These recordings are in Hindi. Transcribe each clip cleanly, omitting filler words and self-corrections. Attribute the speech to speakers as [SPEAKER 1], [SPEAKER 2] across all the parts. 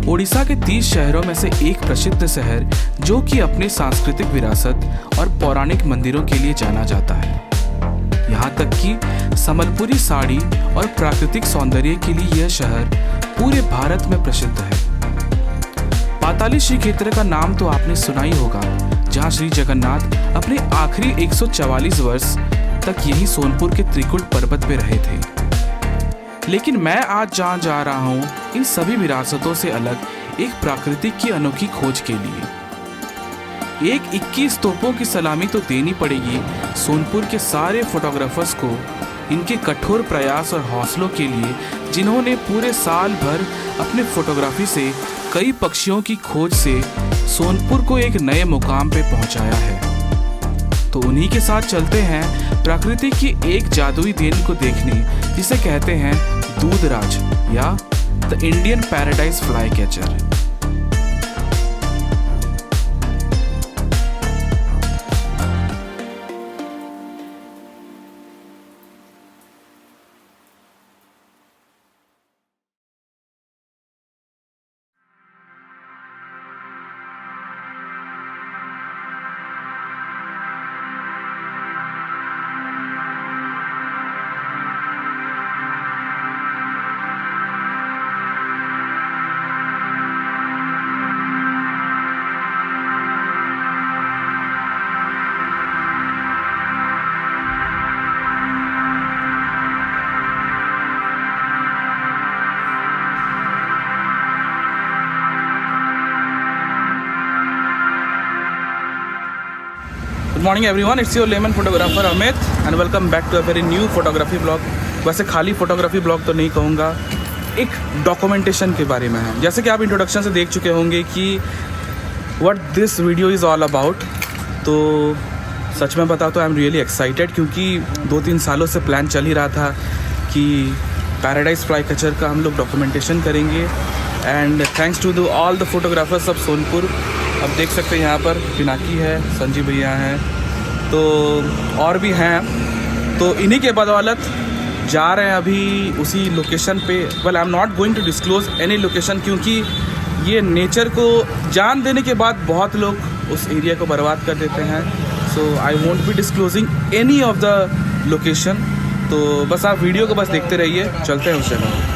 [SPEAKER 1] ओडिशा के 30 शहरों में से एक प्रसिद्ध शहर जो कि अपनी सांस्कृतिक विरासत और पौराणिक मंदिरों के लिए जाना जाता है। यहाँ तक कि संबलपुरी साड़ी और प्राकृतिक सौंदर्य के लिए यह शहर पूरे भारत में प्रसिद्ध है। पाताली श्री क्षेत्र का नाम तो आपने सुना ही होगा, जहाँ श्री जगन्नाथ अपने आखिरी 144 वर्ष तक यही सोनपुर के त्रिकुट पर्वत पे रहे थे। लेकिन मैं आज जहाँ जा रहा हूँ इन सभी विरासतों से अलग एक प्राकृतिक की अनोखी खोज के लिए। एक 21 तोपों की सलामी तो देनी पड़ेगी सोनपुर के सारे फोटोग्राफर्स को, इनके कठोर प्रयास और हौसलों के लिए, जिन्होंने पूरे साल भर अपने फोटोग्राफी से कई पक्षियों की खोज से सोनपुर को एक नए मुकाम पे पहुंचाया है। तो उन्हीं के साथ चलते हैं प्रकृति की एक जादुई देन को देखने, जिसे कहते हैं दूधराज या the Indian paradise flycatcher. Good morning everyone, it's your lemon photographer Amit and welcome back to a very new photography blog. वैसे खाली फोटोग्राफी ब्लॉग तो नहीं कहूँगा, एक डॉक्यूमेंटेशन के बारे में है। जैसे कि आप इंट्रोडक्शन से देख चुके होंगे कि what this video is all about. तो सच में बताओ तो आई एम रियली एक्साइटेड, क्योंकि 2-3 सालों से प्लान चल ही रहा था कि पैराडाइज फ्लाई कैचर का हम लोग डॉक्यूमेंटेशन करेंगे। And thanks to the all the photographers of Sonpur. अब देख सकते हैं यहाँ पर पिनाकी है, संजीव भैया हैं, तो और भी हैं। तो इन्हीं के बदौलत जा रहे हैं अभी उसी लोकेशन पे। Well I am not going to disclose any location, क्योंकि ये नेचर को जान देने के बाद बहुत लोग उस एरिया को बर्बाद कर देते हैं। So I won't be disclosing any of the location. तो बस आप वीडियो को बस देखते रहिए, चलते हैं उस जगह।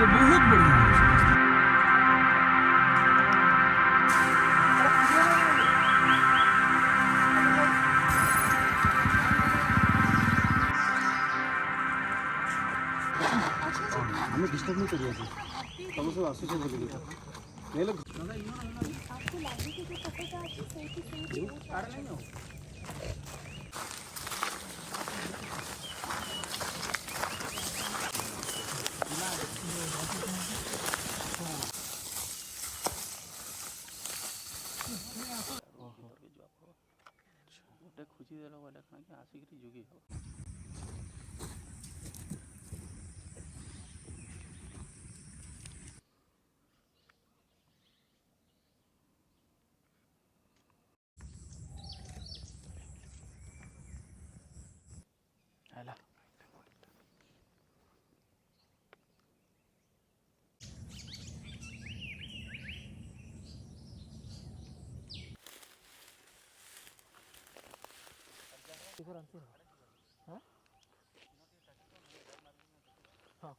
[SPEAKER 1] बहुत बढ़िया है। हमें डिस्टर्ब नहीं करिए तुम सब आसु से बोलिए ले लो आपको लागे कि जो कपड़ा है सही काट नहीं हो। खुशी देला वाला देखना कि आशिक जुगी हो। हेला हाँ हाँ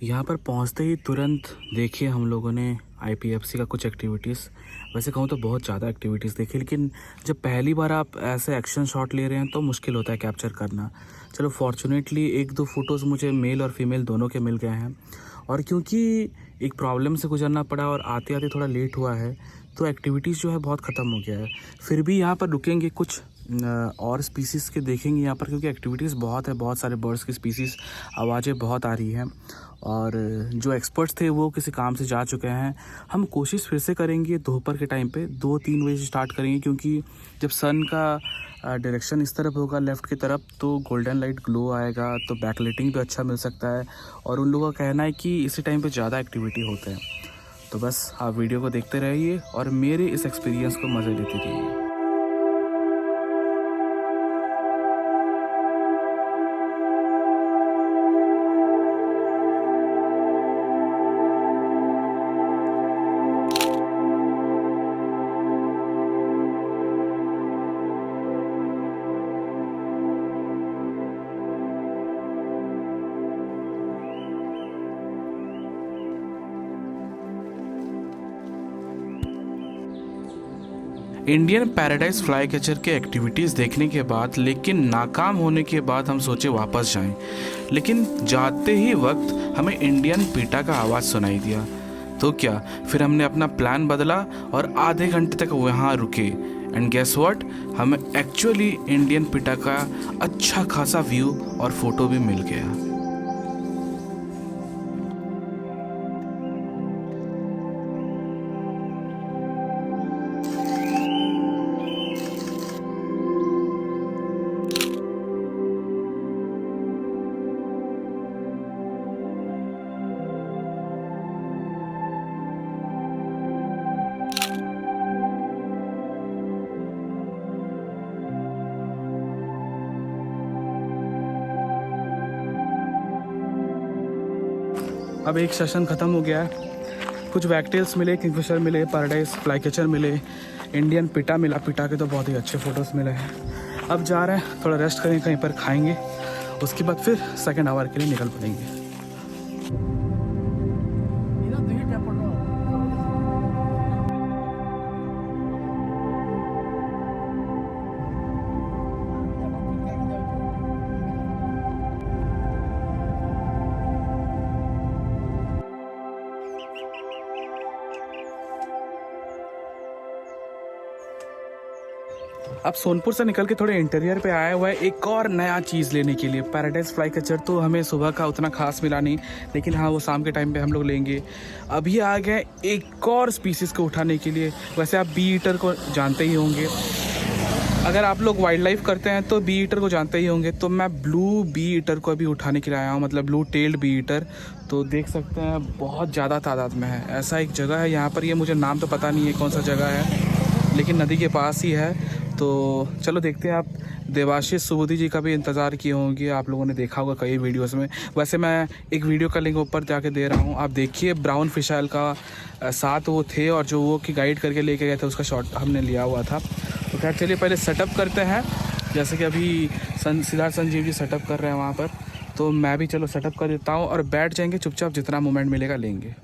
[SPEAKER 1] यहाँ पर पहुँचते ही तुरंत देखिए हम लोगों ने आईपीएफसी का कुछ एक्टिविटीज़, वैसे कहूँ तो बहुत ज़्यादा एक्टिविटीज़ देखी, लेकिन जब पहली बार आप ऐसे एक्शन शॉट ले रहे हैं तो मुश्किल होता है कैप्चर करना। चलो फॉर्चुनेटली एक दो फ़ोटोज़ मुझे मेल और फीमेल दोनों के मिल गए हैं, और क्योंकि एक प्रॉब्लम से गुजरना पड़ा और आते आते थोड़ा लेट हुआ है तो एक्टिविटीज़ जो है बहुत ख़त्म हो गया है। फिर भी यहाँ पर रुकेंगे, कुछ और स्पीसीज़ के देखेंगे यहाँ पर, क्योंकि एक्टिविटीज़ बहुत है, बहुत सारे बर्ड्स की स्पीसीज़, आवाज़ें बहुत आ रही हैं, और जो एक्सपर्ट्स थे वो किसी काम से जा चुके हैं। हम कोशिश फिर से करेंगे दोपहर के टाइम पे 2-3 बजे से स्टार्ट करेंगे, क्योंकि जब सन का डायरेक्शन इस तरफ होगा लेफ़्ट की तरफ तो गोल्डन लाइट ग्लो आएगा, तो बैकलाइटिंग भी अच्छा मिल सकता है, और उन लोगों का कहना है कि इसी टाइम पे ज़्यादा एक्टिविटी होते हैं। तो बस आप वीडियो को देखते रहिए और मेरे इस एक्सपीरियंस को मज़े लेते रहिए। इंडियन पैराडाइज फ्लाई कैचर के एक्टिविटीज़ देखने के बाद, लेकिन नाकाम होने के बाद हम सोचे वापस जाएं, लेकिन जाते ही वक्त हमें इंडियन पीटा का आवाज़ सुनाई दिया। तो क्या, फिर हमने अपना प्लान बदला और आधे घंटे तक वहाँ रुके, एंड गेस व्हाट, हमें एक्चुअली इंडियन पीटा का अच्छा खासा व्यू और फोटो भी मिल गया। अब एक सेशन ख़त्म हो गया है, कुछ वैकटेल्स मिले, किंगफिशर मिले, पैराडाइज फ्लाई कैचर मिले, इंडियन पिटा मिला, पिटा के तो बहुत ही अच्छे फ़ोटोज़ मिले हैं। अब जा रहे हैं, थोड़ा रेस्ट करेंगे, कहीं पर खाएंगे, उसके बाद फिर सेकेंड आवर के लिए निकल पड़ेंगे। अब सोनपुर से निकल के थोड़े इंटीरियर पे आया हुआ है एक और नया चीज़ लेने के लिए। पैराडाइज फ्लाई कैचर तो हमें सुबह का उतना खास मिला नहीं, लेकिन हाँ वो शाम के टाइम पे हम लोग लेंगे। अभी आ गए एक और स्पीसीज़ को उठाने के लिए। वैसे आप बी ईटर को जानते ही होंगे, अगर आप लोग वाइल्ड लाइफ करते हैं तो बी ईटर को जानते ही होंगे। तो मैं ब्लू बी ईटर को अभी उठाने के लिए आया हूँ, मतलब ब्लू टेल्ड बी ईटर। तो देख सकते हैं बहुत ज़्यादा तादाद में है। ऐसा एक जगह है यहाँ पर, ये मुझे नाम तो पता नहीं है कौन सा जगह है, लेकिन नदी के पास ही है। तो चलो देखते हैं। आप देवाशीष सुबुद्धि जी का भी इंतज़ार किए होंगे, आप लोगों ने देखा होगा कई वीडियोस में। वैसे मैं एक वीडियो का लिंक ऊपर जाके दे रहा हूँ, आप देखिए। ब्राउन फिश ऑयल का साथ वो थे, और जो वो की गाइड करके लेके गए थे उसका शॉट हमने लिया हुआ था। तो खैर चलिए पहले सेटअप करते हैं, जैसे कि अभी सिद्धार्थ संजीव जी सेटअप कर रहे हैं वहाँ पर। तो मैं भी चलो सेटअप कर देता हूँ और बैठ जाएंगे चुपचाप, जितना मोमेंट मिलेगा लेंगे।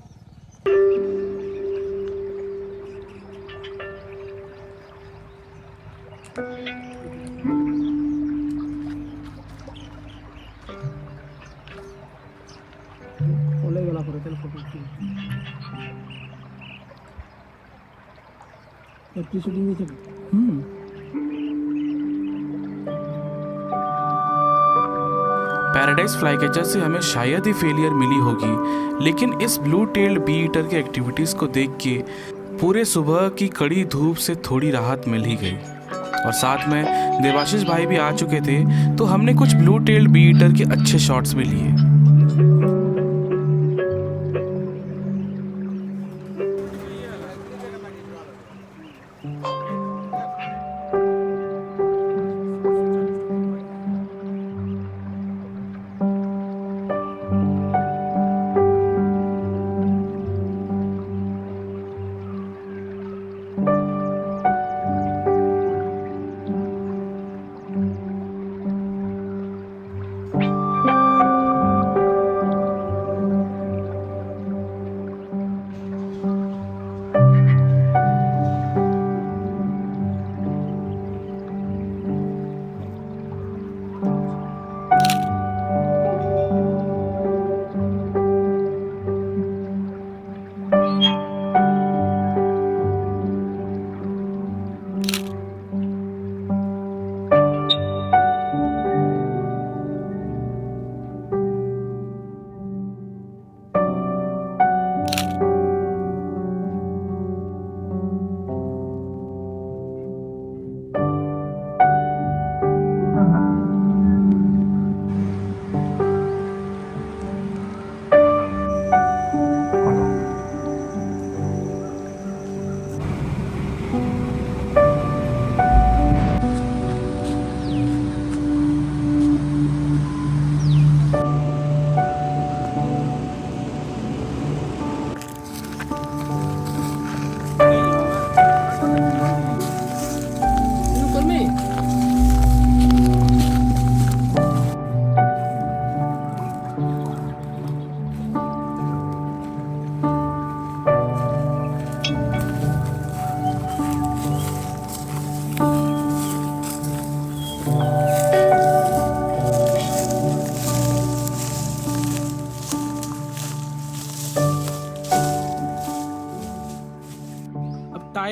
[SPEAKER 1] पैराडाइज फ्लाई कैचर से हमें शायद ही फेलियर मिली होगी, लेकिन इस ब्लू टेल्ड बी ईटर की एक्टिविटीज़ को देख के पूरे सुबह की कड़ी धूप से थोड़ी राहत मिल ही गई। और साथ में देवाशीष भाई भी आ चुके थे, तो हमने कुछ ब्लू टेल्ड बी ईटर के अच्छे शॉट्स भी लिए।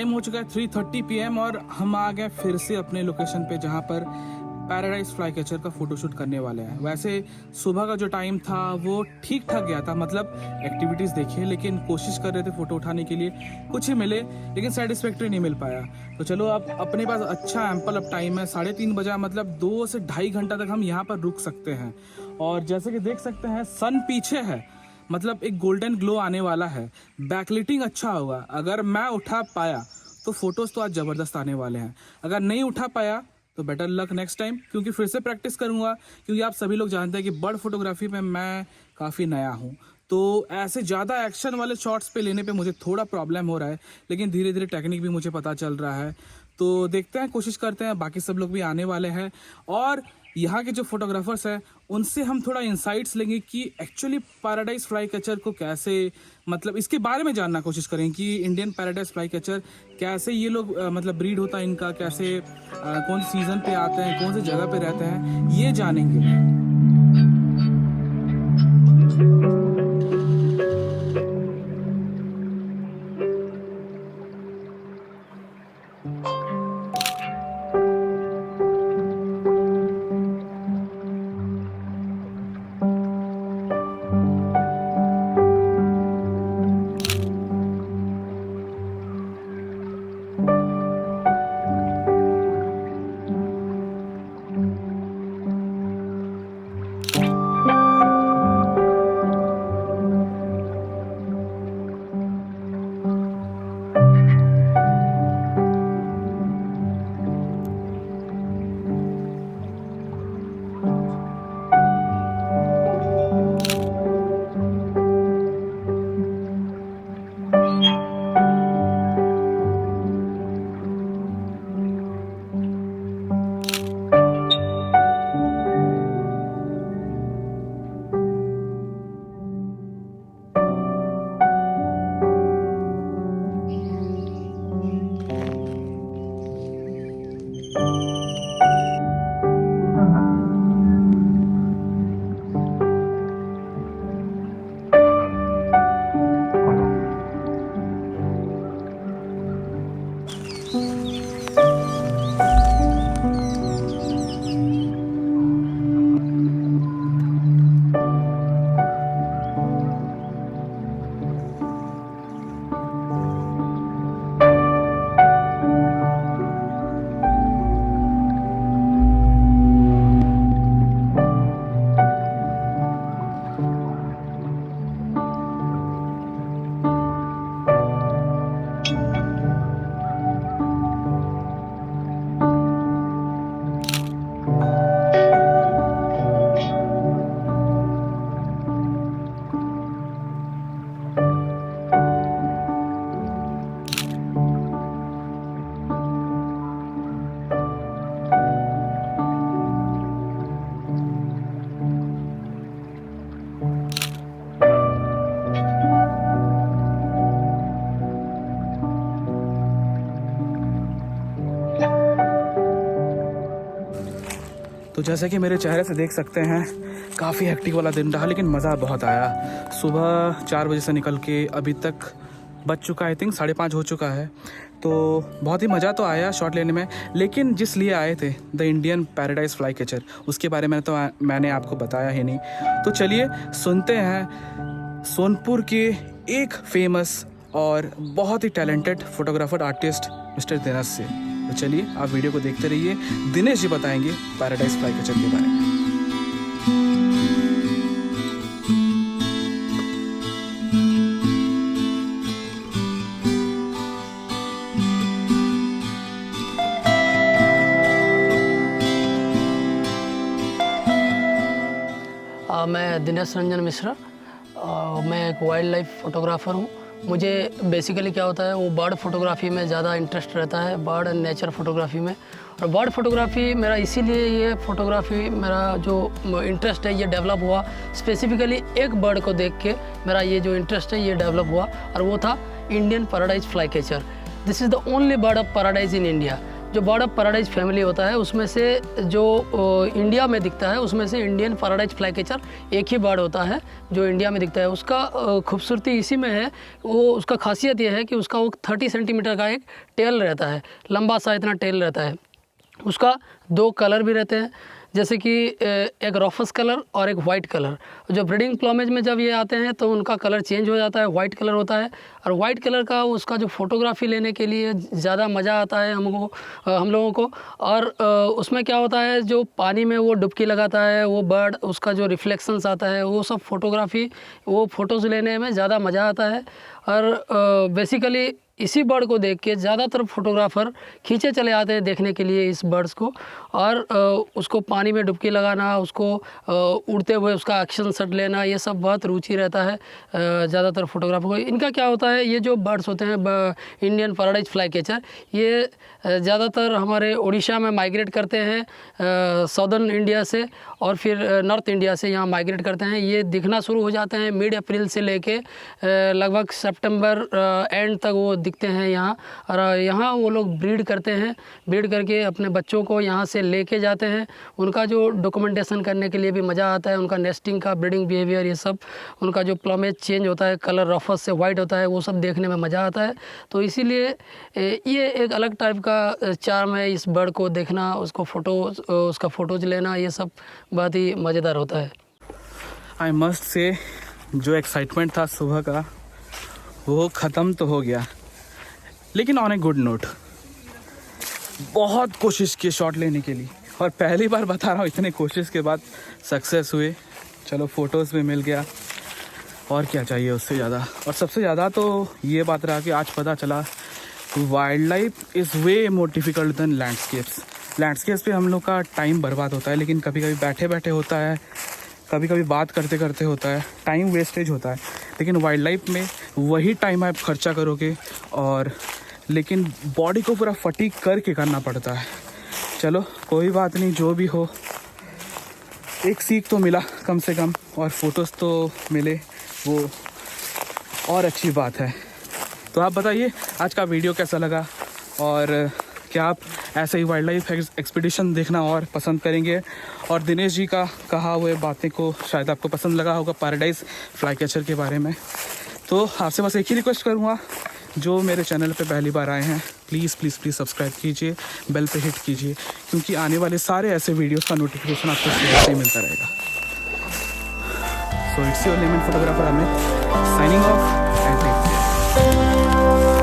[SPEAKER 1] टाइम हो चुका है 3:30 PM और हम आ गए फिर से अपने लोकेशन पे जहाँ पर पैराडाइज फ्लाई कैचर का फोटोशूट करने वाले हैं। वैसे सुबह का जो टाइम था वो ठीक ठाक गया था, मतलब एक्टिविटीज़ देखिए, लेकिन कोशिश कर रहे थे फ़ोटो उठाने के लिए, कुछ ही मिले लेकिन सेटिस्फैक्ट्री नहीं मिल पाया। तो चलो अब अपने पास अच्छा एम्पल अब टाइम है, 3:30 बजा, मतलब 2 से ढाई घंटा तक हम यहाँ पर रुक सकते हैं। और जैसे कि देख सकते हैं सन पीछे है, मतलब एक गोल्डन ग्लो आने वाला है, बैकलिटिंग अच्छा होगा। अगर मैं उठा पाया तो फोटोज़ तो आज ज़बरदस्त आने वाले हैं, अगर नहीं उठा पाया तो बेटर लक नेक्स्ट टाइम, क्योंकि फिर से प्रैक्टिस करूंगा, क्योंकि आप सभी लोग जानते हैं कि बर्ड फोटोग्राफी में मैं काफ़ी नया हूं, तो ऐसे ज़्यादा एक्शन वाले शॉट्स पे लेने पे मुझे थोड़ा प्रॉब्लम हो रहा है, लेकिन धीरे धीरे टेक्निक भी मुझे पता चल रहा है। तो देखते हैं, कोशिश करते हैं, बाकी सब लोग भी आने वाले हैं और यहाँ के जो फोटोग्राफर्स हैं उनसे हम थोड़ा इंसाइट्स लेंगे कि एक्चुअली पैराडाइज फ्लाई कैचर को कैसे, मतलब इसके बारे में जानना कोशिश करें कि इंडियन पैराडाइज फ्लाई कैचर कैसे ये लोग मतलब ब्रीड होता है इनका, कैसे कौन से सीज़न पे आते हैं, कौन सी जगह पे रहते हैं, ये जानेंगे। तो जैसे कि मेरे चेहरे से देख सकते हैं काफ़ी हेक्टिक वाला दिन रहा, लेकिन मज़ा बहुत आया। सुबह 4 बजे से निकल के अभी तक बज चुका है, आई थिंक 5:30 हो चुका है। तो बहुत ही मज़ा तो आया शॉट लेने में, लेकिन जिस लिए आए थे the Indian paradise fly catcher, उसके बारे में तो मैंने आपको बताया ही नहीं। तो चलिए सुनते हैं सोनपुर के एक फेमस और बहुत ही talented photographer artist mister Dinesh से। तो चलिए आप वीडियो को देखते रहिए, दिनेश जी बताएंगे पैराडाइज फ्लाई कैचर के बारे में।
[SPEAKER 2] मैं दिनेश रंजन मिश्रा, मैं एक वाइल्ड लाइफ फोटोग्राफ़र हूँ। मुझे बेसिकली क्या होता है, वो बर्ड फोटोग्राफी में ज़्यादा इंटरेस्ट रहता है, बर्ड एंड नेचर फोटोग्राफी में। और बर्ड फोटोग्राफी मेरा इसीलिए, ये फोटोग्राफी मेरा जो इंटरेस्ट है ये डेवलप हुआ स्पेसिफिकली एक बर्ड को देख के। मेरा ये जो इंटरेस्ट है ये डेवलप हुआ और वो था Indian paradise fly catcher. This is the only bird of paradise in India. जो बर्ड ऑफ पैराडाइज फैमिली होता है उसमें से जो इंडिया में दिखता है उसमें से इंडियन पैराडाइज फ्लाईकैचर एक ही बर्ड होता है जो इंडिया में दिखता है। उसका खूबसूरती इसी में है, वो उसका खासियत ये है कि उसका वो 30 सेंटीमीटर का एक टेल रहता है, लंबा सा इतना टेल रहता है। उसका 2 कलर भी रहते हैं, जैसे कि एक रॉफस कलर और एक वाइट कलर। जो ब्रीडिंग प्लॉमेज में जब ये आते हैं तो उनका कलर चेंज हो जाता है, वाइट कलर होता है। और वाइट कलर का उसका जो फ़ोटोग्राफी लेने के लिए ज़्यादा मज़ा आता है हम लोगों को। और उसमें क्या होता है, जो पानी में वो डुबकी लगाता है वो बर्ड, उसका जो रिफ्लेक्शंस आता है वो सब फ़ोटोग्राफी, वो फ़ोटोज़ लेने में ज़्यादा मज़ा आता है। और बेसिकली इसी बर्ड को देख के ज़्यादातर फोटोग्राफ़र खींचे चले आते हैं देखने के लिए इस बर्ड्स को। और उसको पानी में डुबकी लगाना, उसको उड़ते हुए उसका एक्शन शॉट लेना, ये सब बहुत रुचि रहता है ज़्यादातर फोटोग्राफर को। इनका क्या होता है, ये जो बर्ड्स होते हैं इंडियन पैराडाइज फ्लाईकैचर, ये ज़्यादातर हमारे उड़ीसा में माइग्रेट करते हैं साउदर्न इंडिया से, और फिर नॉर्थ इंडिया से यहाँ माइग्रेट करते हैं। ये दिखना शुरू हो जाते हैं मिड अप्रैल से लेके लगभग सितंबर एंड तक वो दिखते हैं यहाँ। और यहाँ वो लोग ब्रीड करते हैं, ब्रीड करके अपने बच्चों को यहाँ से लेके जाते हैं। उनका जो डॉक्यूमेंटेशन करने के लिए भी मज़ा आता है, उनका नेस्टिंग का, ब्रीडिंग बिहेवियर, ये सब, उनका जो प्लमेज चेंज होता है, कलर रफस से वाइट होता है, वो सब देखने में मज़ा आता है। तो इसीलिए ये एक अलग टाइप का चार्म है इस बर्ड को देखना, उसका फ़ोटोज़ लेना, ये सब बहुत ही मज़ेदार होता है।
[SPEAKER 1] आई मस्ट से जो एक्साइटमेंट था सुबह का वो ख़त्म तो हो गया, लेकिन ऑन ए गुड नोट। बहुत कोशिश की शॉट लेने के लिए, और पहली बार बता रहा हूँ इतने कोशिश के बाद सक्सेस हुए। चलो फ़ोटोज़ भी मिल गया, और क्या चाहिए उससे ज़्यादा। और सबसे ज़्यादा तो ये बात रहा कि आज पता चला wildlife is way more difficult than landscapes पे हम लोग का टाइम बर्बाद होता है, लेकिन कभी कभी बैठे बैठे होता है, कभी कभी बात करते करते होता है, टाइम वेस्टेज होता है। लेकिन वाइल्ड लाइफ में वही टाइम आप खर्चा करोगे, और लेकिन बॉडी को पूरा फटीग करके करना पड़ता है। चलो कोई बात नहीं, जो भी हो, एक सीख तो मिला कम से कम, और फोटोज़ तो मिले, वो और अच्छी बात है। तो आप बताइए आज का वीडियो कैसा लगा, और क्या आप ऐसे ही वाइल्ड लाइफ एक्सपीडिशन देखना और पसंद करेंगे। और दिनेश जी का कहा हुए बातें को शायद आपको पसंद लगा होगा पैराडाइज फ्लाईकैचर के बारे में। तो आपसे बस एक ही रिक्वेस्ट करूँगा, जो मेरे चैनल पे पहली बार आए हैं, प्लीज़ प्लीज़ प्लीज़ सब्सक्राइब कीजिए, बेल पे हिट कीजिए, क्योंकि आने वाले सारे ऐसे वीडियोस का नोटिफिकेशन आपको शेयर से मिलता रहेगा। So it's your lemon photographer Amit, signing off and take care.